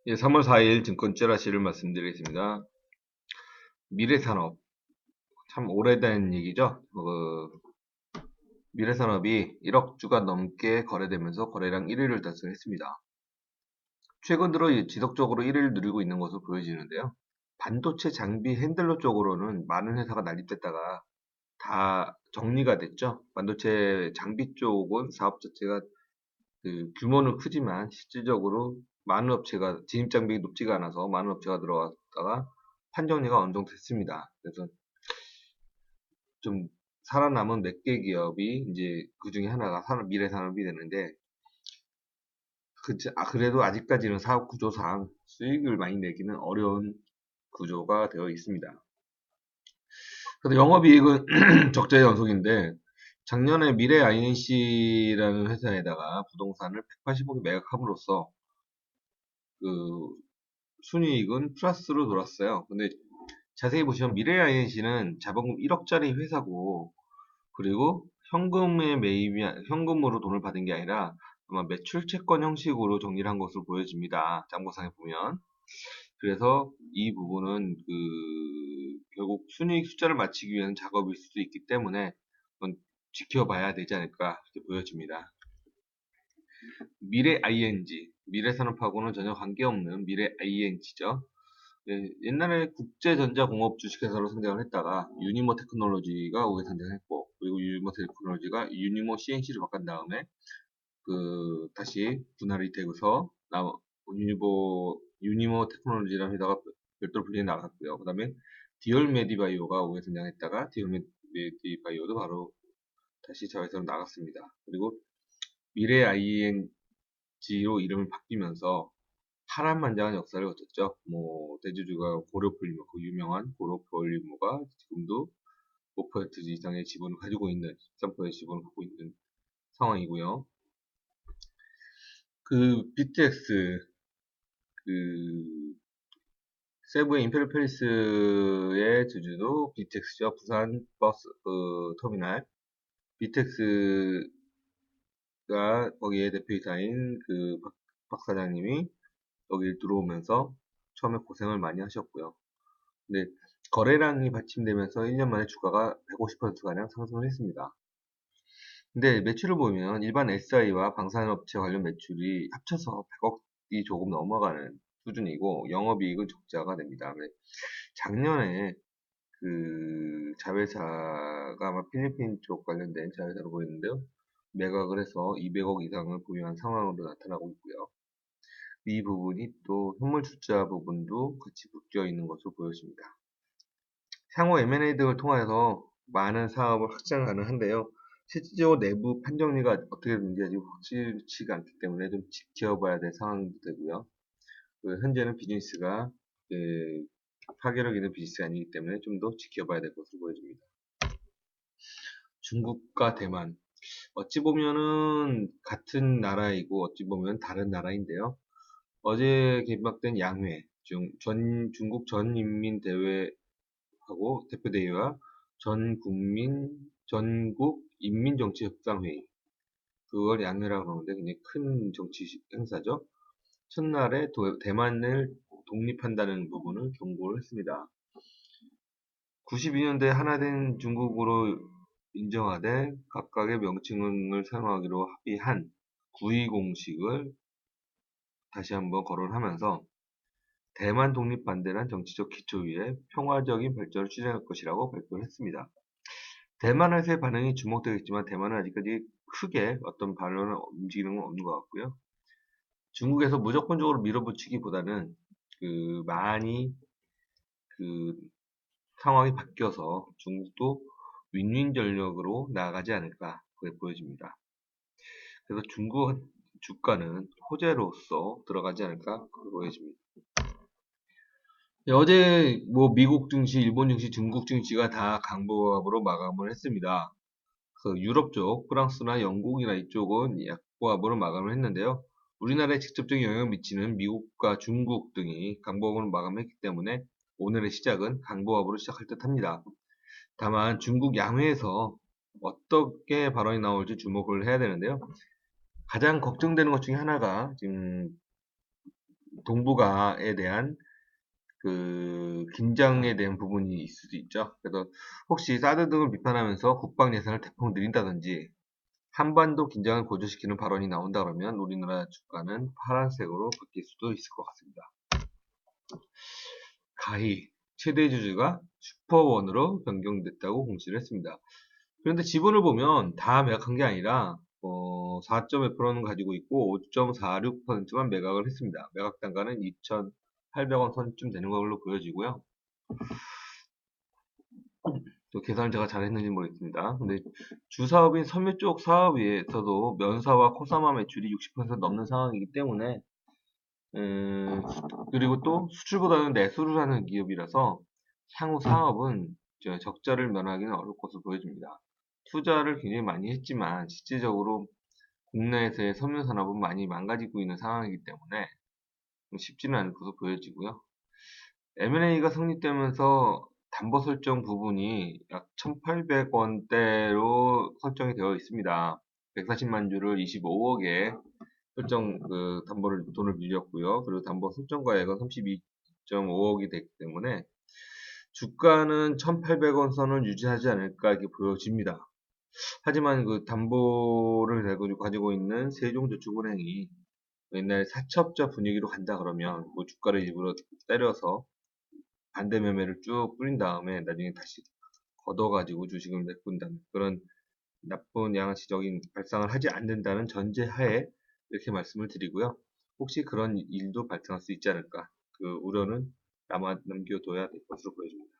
예, 3월 4일 증권 찌라시를 말씀드리겠습니다. 미래산업, 참 오래된 얘기죠. 미래산업이 1억 주가 넘게 거래되면서 거래량 1위를 달성했습니다. 최근 들어 지속적으로 1위를 누리고 있는 것으로 보여지는데요. 반도체 장비 핸들러 쪽으로는 많은 회사가 난입됐다가 다 정리가 됐죠. 반도체 장비 쪽은 사업 자체가 규모는 크지만 실질적으로 많은 업체가 진입 장벽이 높지가 않아서 많은 업체가 들어왔다가 판정리가 어느 정도 됐습니다. 그래서 좀 살아남은 몇 개 기업이 이제 그 중에 하나가 미래 산업이 되는데 그래도 아직까지는 사업 구조상 수익을 많이 내기는 어려운 구조가 되어 있습니다. 그래서 영업이익은 적자의 연속인데 작년에 미래 INC라는 회사에다가 부동산을 180억에 매각함으로써 그 순이익은 플러스로 돌았어요. 근데 자세히 보시면 미래 INC는 자본금 1억짜리 회사고 그리고 현금으로 돈을 받은 게 아니라 아마 매출 채권 형식으로 정리를 한 것으로 보여집니다. 장부상에 보면. 그래서 이 부분은 결국 순이익 숫자를 맞추기 위한 작업일 수도 있기 때문에 그건 지켜봐야 되지 않을까 이렇게 보여집니다. 미래 ING, 미래산업하고는 전혀 관계없는 미래 ING죠. 옛날에 국제전자공업 주식회사로 선정을 했다가 유니모 테크놀로지가 우에 선정했고 그리고 유니모 테크놀로지가 유니모 CNC로 바꾼 다음에 다시 분할이 되고서 유니모 테크놀로지라는 회사가 별도로 분리해 나갔고요. 그 다음에 디얼메디바이오가 우에 선정했다가 디얼메디바이오도 바로 다시 자회사로 나갔습니다. 그리고 미래 ING로 이름을 바뀌면서 파란만장한 역사를 거쳤죠. 대주주가 고려폴리머, 그 유명한 고려폴리머가 지금도 5% 이상의 지분을 가지고 있는, 13% 지분을 갖고 있는 상황이고요. BTX, 그, 세부의 임페리얼 페리스의 주주도 BTX죠. 부산 버스, 터미널. BTX가 거기에 대표이사인 박 사장님이 여기 들어오면서 처음에 고생을 많이 하셨고요. 근데 거래량이 받침되면서 1년 만에 주가가 150%가량 상승을 했습니다. 근데 매출을 보면 일반 SI와 방산업체 관련 매출이 합쳐서 100억이 조금 넘어가는 수준이고 영업이익은 적자가 됩니다. 작년에 자회사가 아마 필리핀 쪽 관련된 자회사로 보이는데요. 매각을 해서 200억 이상을 보유한 상황으로 나타나고 있고요. 이 부분이 또 현물 출자 부분도 같이 묶여 있는 것으로 보여집니다. 향후 M&A 등을 통해서 많은 사업을 확장 가능한데요. 실질적으로 내부 판정리가 어떻게 되는지 아직 확실치가 않기 때문에 좀 지켜봐야 될 상황도 되고요. 현재는 비즈니스가 파괴력 있는 비즈니스가 아니기 때문에 좀 더 지켜봐야 될 것으로 보여집니다. 중국과 대만 어찌 보면은 같은 나라이고 어찌 보면 다른 나라인데요. 어제 개막된 양회 중국 전인민대회 하고 대표대회와 전국 인민정치협상회의 그걸 양회라고 그러는데 굉장히 큰 정치 행사죠. 첫날에 대만을 독립한다는 부분을 경고를 했습니다. 92년대 하나된 중국으로 인정하되 각각의 명칭을 사용하기로 합의한 9.2 공식을 다시 한번 거론하면서 대만 독립 반대란 정치적 기초 위에 평화적인 발전을 추진할 것이라고 발표를 했습니다. 대만에서의 반응이 주목되겠지만 대만은 아직까지 크게 어떤 반론을 움직이는 건 없는 것 같고요. 중국에서 무조건적으로 밀어붙이기보다는 많이 상황이 바뀌어서 중국도 윈윈 전력으로 나아가지 않을까 그게 보여집니다. 그래서 중국 주가는 호재로서 들어가지 않을까 그게 보여집니다. 어제 미국 증시, 일본 증시, 중국 증시가 다 강보합으로 마감을 했습니다. 그래서 유럽 쪽, 프랑스나 영국이나 이쪽은 약보합으로 마감을 했는데요. 우리나라에 직접적인 영향을 미치는 미국과 중국 등이 강보합으로 마감했기 때문에 오늘의 시작은 강보합으로 시작할 듯 합니다. 다만 중국 양회에서 어떻게 발언이 나올지 주목을 해야 되는데요. 가장 걱정되는 것 중에 하나가 지금 동북아에 대한 그 긴장에 대한 부분이 있을 수도 있죠. 그래서 혹시 사드 등을 비판하면서 국방 예산을 대폭 늘린다든지 한반도 긴장을 고조시키는 발언이 나온다 그러면 우리나라 주가는 파란색으로 바뀔 수도 있을 것 같습니다. 가히 최대 주주가 슈퍼원으로 변경됐다고 공시를 했습니다. 그런데 지분을 보면 다 매각한 게 아니라 4.1%는 가지고 있고 5.46%만 매각을 했습니다. 매각 단가는 2,800원 선쯤 되는 걸로 보여지고요. 또 계산을 제가 잘했는지 모르겠습니다. 근데 주사업인 섬유 쪽 사업에서도 면사와 코사마 매출이 60% 넘는 상황이기 때문에 그리고 또 수출보다는 내수를 하는 기업이라서 향후 사업은 적자를 면하기는 어려울 것으로 보여집니다. 투자를 굉장히 많이 했지만 실질적으로 국내에서의 섬유 산업은 많이 망가지고 있는 상황이기 때문에 쉽지는 않을 것으로 보여지고요. M&A가 성립되면서 담보 설정 부분이 약 1,800원대로 설정이 되어 있습니다. 140만 주를 25억에 설정 담보를 돈을 빌렸고요. 그리고 담보 설정가액은 32.5억이 되기 때문에 주가는 1,800원 선을 유지하지 않을까 이렇게 보여집니다. 하지만 그 담보를 가지고 있는 세종저축은행이 옛날 사채업자 분위기로 간다 그러면 뭐 주가를 일부러 때려서 반대 매매를 쭉 뿌린 다음에 나중에 다시 걷어가지고 주식을 메꾼다는 그런 나쁜 양아치적인 발상을 하지 않는다는 전제하에 이렇게 말씀을 드리고요. 혹시 그런 일도 발생할 수 있지 않을까 그 우려는 남겨둬야 될 것으로 보여집니다.